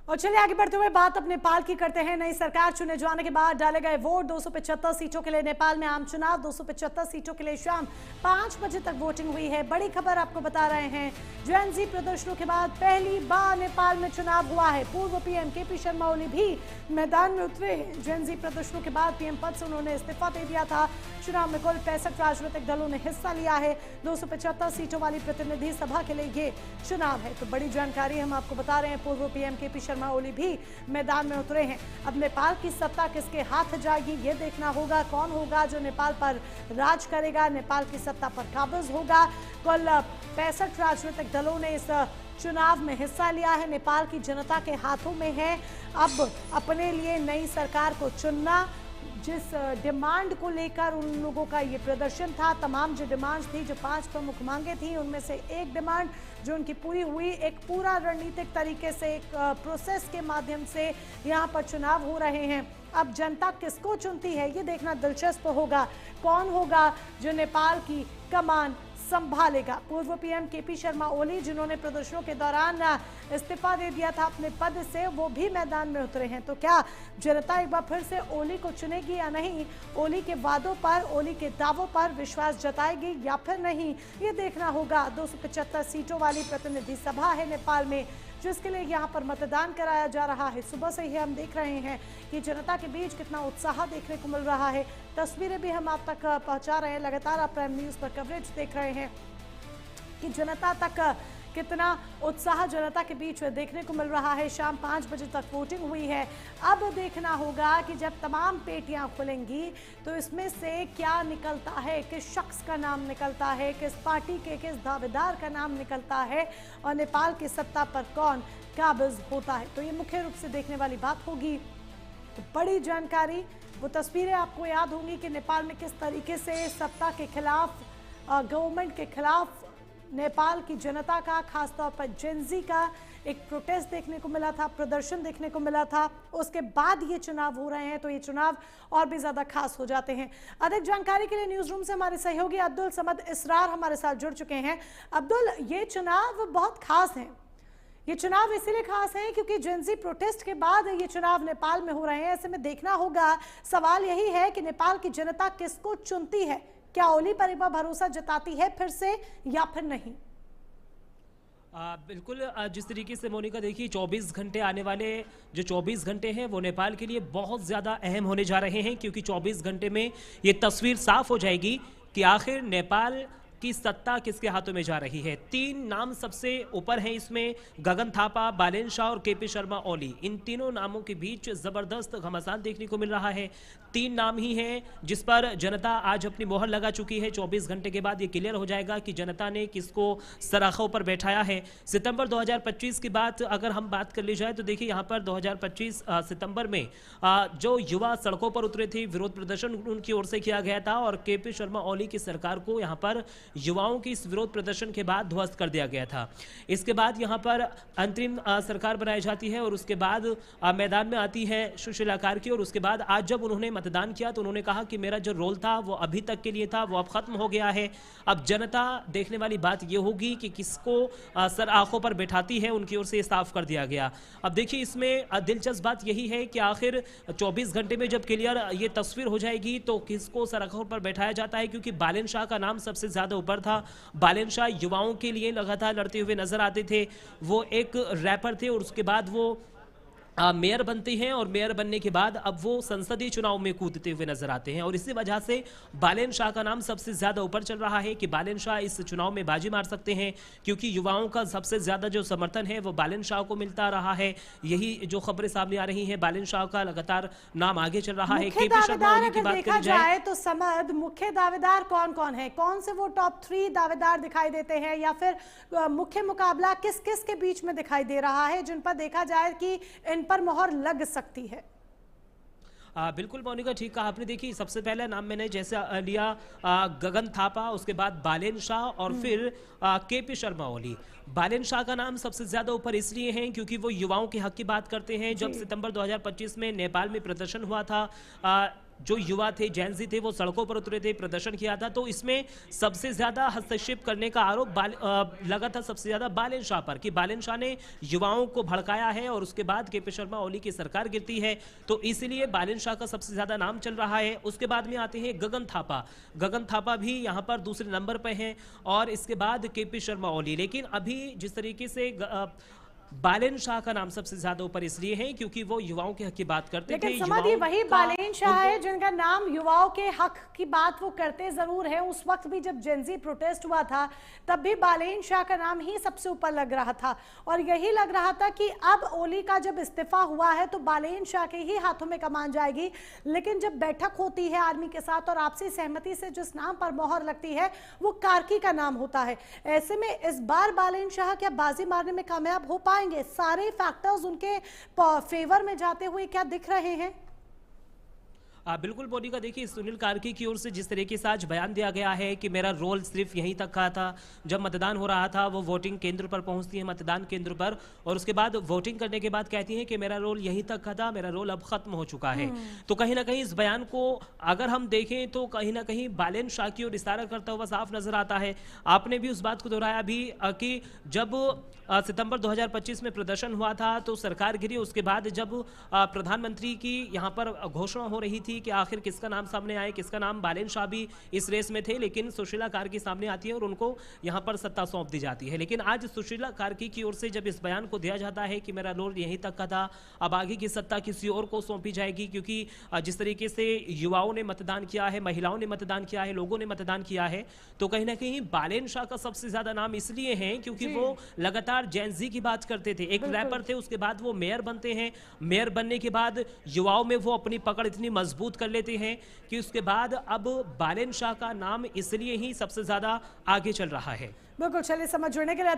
और चलिए आगे बढ़ते हुए बात अब नेपाल की करते हैं। नई सरकार चुने जाने के बाद डाले गए वोट, 275 सीटों के लिए नेपाल में आम चुनाव, 275 सीटों के लिए शाम 5 बजे तक वोटिंग हुई है। बड़ी खबर आपको बता रहे हैं, जेन ज़ी प्रदर्शनों के बाद पहली बार नेपाल में चुनाव हुआ है। पूर्व पीएम केपी शर्मा ओली भी मैदान में उतरे। जेन ज़ी प्रदर्शनों के बाद पीएम पद से उन्होंने इस्तीफा दे दिया था। चुनाव में कुल 65 राजनीतिक दलों ने हिस्सा लिया है। 275 सीटों वाली प्रतिनिधि सभा के लिए ये चुनाव है। तो बड़ी जानकारी हम आपको बता रहे हैं, पूर्व पीएम केपी शर्मा ओली भी मैदान में उतरे हैं। अब नेपाल की सत्ता किसके हाथ जाएगी ये देखना होगा। कौन होगा जो नेपाल पर राज करेगा, नेपाल की सत्ता पर काबिज होगा। कुल 65 राजनीतिक दलों ने इस चुनाव में हिस्सा लिया है। नेपाल की जनता के हाथों में है अब अपने लिए नई सरकार को चुनना। जिस डिमांड को लेकर उन लोगों का ये प्रदर्शन था, तमाम जो डिमांड्स थी, जो 5 प्रमुख मांगे थी, उनमें से एक डिमांड जो उनकी पूरी हुई। एक पूरा रणनीतिक तरीके से एक प्रोसेस के माध्यम से यहाँ पर चुनाव हो रहे हैं। अब जनता किसको चुनती है ये देखना दिलचस्प होगा। कौन होगा जो नेपाल की कमान संभालेगा। पूर्व पीएम केपी शर्मा ओली, जिन्होंने प्रदर्शनों के दौरान इस्तीफा दे दिया था अपने पद से, वो भी मैदान में उतरे हैं। तो क्या जनता एक बार फिर से ओली को चुनेगी या नहीं? ओली के वादों पर, ओली के दावों पर विश्वास जताएगी या फिर नहीं, ये देखना होगा। 275 सीटों वाली प्रतिनिधि सभा है नेपाल में, जिसके लिए यहाँ पर मतदान कराया जा रहा है। सुबह से ही हम देख रहे हैं कि जनता के बीच कितना उत्साह देखने को मिल रहा है। तस्वीरें भी हम आप तक पहुंचा रहे हैं। लगातार आप प्राइम न्यूज़ पर कवरेज देख रहे हैं कि जनता तक कितना उत्साह जनता के बीच देखने को मिल रहा है। शाम 5 बजे तक वोटिंग हुई है। अब देखना होगा कि जब तमाम पेटियां खुलेंगी तो इसमें से क्या निकलता है, किस शख्स का नाम निकलता है, किस पार्टी के किस दावेदार का नाम निकलता है और नेपाल की सत्ता पर कौन काबिज होता है। तो ये मुख्य रूप से देखने वाली बात होगी। तो बड़ी जानकारी, वो तस्वीरें आपको याद होंगी कि नेपाल में किस तरीके से सत्ता के खिलाफ, गवर्नमेंट के खिलाफ नेपाल की जनता का, खासतौर पर जेन ज़ी का एक प्रोटेस्ट देखने को मिला था, प्रदर्शन देखने को मिला था। उसके बाद ये चुनाव हो रहे हैं तो ये चुनाव और भी ज़्यादा खास हो जाते हैं। अधिक जानकारी के लिए न्यूज़ रूम से हमारे सहयोगी अब्दुल समद इसरार हमारे साथ जुड़ चुके हैं। अब्दुल, ये चुनाव बहुत खास है। ये चुनाव इसीलिए खास है क्योंकि जेन ज़ी प्रोटेस्ट के बाद ये चुनाव नेपाल में हो रहे हैं। ऐसे में देखना होगा, सवाल यही है कि नेपाल की जनता किसको चुनती है। क्या ओली पर एक बार भरोसा जताती है फिर से या फिर नहीं? बिल्कुल, जिस तरीके से मोनिका देखिए, 24 घंटे आने वाले जो 24 घंटे हैं वो नेपाल के लिए बहुत ज़्यादा अहम होने जा रहे हैं, क्योंकि 24 घंटे में ये तस्वीर साफ हो जाएगी कि आखिर नेपाल की सत्ता किसके हाथों में जा रही है। 3 नाम सबसे ऊपर हैं इसमें, गगन थापा, बालेन शाह और केपी शर्मा ओली। इन तीनों नामों के बीच ज़बरदस्त घमासान देखने को मिल रहा है। 3 नाम ही हैं जिस पर जनता आज अपनी मोहर लगा चुकी है। 24 घंटे के बाद ये क्लियर हो जाएगा कि जनता ने किसको सराखों पर बैठाया है। सितंबर 2025 की बात अगर हम बात कर ली जाए तो देखिए, यहाँ पर 2025 सितंबर में जो युवा सड़कों पर उतरे थे, विरोध प्रदर्शन उनकी ओर से किया गया था और केपी शर्मा ओली की सरकार को यहाँ पर युवाओं की इस विरोध प्रदर्शन के बाद ध्वस्त कर दिया गया था। इसके बाद यहाँ पर अंतरिम सरकार बनाई जाती है और उसके बाद मैदान में आती है सुशीला कार्की। और उसके बाद आज जब उन्होंने मतदान किया तो उन्होंने कहा कि मेरा जो रोल था वो अभी तक के लिए था, वो अब खत्म हो गया है। अब जनता देखने वाली बात ये होगी कि किसको सर आंखों पर बैठाती है। उनकी ओर से ये साफ कर दिया गया। अब देखिए, इसमें दिलचस्प बात यही है कि आखिर 24 घंटे में जब क्लियर ये तस्वीर हो जाएगी तो किसको सर आंखों पर बैठाया जाता है, क्योंकि बालेन शाह का नाम सबसे ज्यादा ऊपर था। बालेन शाह युवाओं के लिए लगातार लड़ते हुए नजर आते थे। वो एक रैपर थे और उसके बाद वो मेयर बनते हैं और मेयर बनने के बाद अब वो संसदीय चुनाव में कूदते हुए नजर आते हैं। और इसी वजह से बालेन शाह का नाम सबसे ज्यादा ऊपर चल रहा है कि बालेन शाह इस चुनाव में बाजी मार सकते हैं, क्योंकि युवाओं का सबसे ज्यादा जो समर्थन है वो बालेन शाह को मिलता रहा है। यही जो खबरें सामने आ रही हैं, बालेन शाह का लगातार नाम आगे चल रहा है। केपी शर्मा ओली की बात करी जाए तो समद, मुख्य दावेदार कौन कौन है? कौन से वो टॉप 3 दावेदार दिखाई देते हैं या फिर मुख्य मुकाबला किस किस के बीच में दिखाई दे रहा है, जिन पर देखा जाए कि इन पर मोहर लग सकती है? बिल्कुल मोनिका, ठीक कहा आपने। देखिए, सबसे पहला नाम मैंने जैसे लिया गगन थापा, उसके बाद बालेन शाह और फिर केपी शर्मा ओली। बालेन शाह का नाम सबसे ज्यादा ऊपर इसलिए है क्योंकि वो युवाओं के हक की बात करते हैं। जब सितंबर 2025 में नेपाल में प्रदर्शन हुआ था, जो युवा थे, जैनजी थे, वो सड़कों पर उतरे थे, प्रदर्शन किया था। तो इसमें सबसे ज्यादा हस्तक्षेप करने का आरोप लगा था सबसे ज्यादा बालेन शाह पर, कि बालेन शाह ने युवाओं को भड़काया है और उसके बाद केपी शर्मा ओली की सरकार गिरती है, तो इसलिए बालेन शाह का सबसे ज्यादा नाम चल रहा है। उसके बाद में आते हैं गगन थापा। गगन थापा भी यहाँ पर दूसरे नंबर पर हैं और इसके बाद केपी शर्मा ओली। लेकिन अभी जिस तरीके से बालेन शाह का नाम सबसे ज्यादा ऊपर इसलिए है क्योंकि वो युवाओं के हक की बात करते थे। लेकिन समाधि वही बालेन शाह है जिनका नाम युवाओं के हक की बात वो करते जरूर है। उस वक्त भी जब जेनजी प्रोटेस्ट हुआ था तब भी बालेन शाह का नाम ही सबसे ऊपर लग रहा था और यही लग रहा था कि अब ओली का जब इस्तीफा हुआ है तो बालेन शाह के ही हाथों में कमान जाएगी। लेकिन जब बैठक होती है आर्मी के साथ और आपसी सहमति से जिस नाम पर मोहर लगती है वो कार्की का नाम होता है। ऐसे में इस बार बालेन शाह क्या बाजी मारने में कामयाब हो पाए? सारे फैक्टर्स उनके फेवर में जाते हुए क्या दिख रहे हैं? बिल्कुल मोनिका, देखिए सुनील कार्की की ओर से जिस तरीके से आज बयान दिया गया है कि मेरा रोल सिर्फ यहीं तक का था, जब मतदान हो रहा था वो वोटिंग केंद्र पर पहुंचती है, मतदान केंद्र पर, और उसके बाद वोटिंग करने के बाद कहती हैं कि मेरा रोल यहीं तक का था, मेरा रोल अब खत्म हो चुका है। तो कहीं ना कहीं इस बयान को अगर हम देखें तो कहीं ना कहीं बालेन शाह की ओर इशारा करता हुआ साफ नजर आता है। आपने भी उस बात को दोहराया भी कि जब सितंबर 2025 में प्रदर्शन हुआ था तो सरकार गिरी, उसके बाद जब प्रधानमंत्री की यहाँ पर घोषणा हो रही थी कि आखिर किसका नाम सामने आए, किसका नाम, बालेन शाह भी इस रेस में थे, लेकिन सुशीला कार्की सामने आती है और उनको यहां पर सत्ता सौंप दी जाती है। लेकिन आज सुशीला कार्की की ओर से जब इस बयान को दिया जाता है कि मेरा रोल यहीं तक का था, अब आगे की सत्ता किसी और को सौंपी जाएगी, क्योंकि जिस तरीके से युवाओं ने मतदान किया है, महिलाओं ने मतदान किया है, लोगों ने मतदान किया है, तो कहीं ना कहीं बालेन शाह का सबसे ज्यादा नाम इसलिए है क्योंकि वो लगातार जेनजी की बात करते थे। एक रैपर थे, उसके बाद वो मेयर बनते हैं, मेयर बनने के बाद युवाओं में वो अपनी पकड़ इतनी मजबूत कर लेते हैं कि उसके बाद अब बालेन शाह का नाम इसलिए ही सबसे ज्यादा आगे चल रहा है। बिल्कुल, चलिए समझ जुड़ने के लिए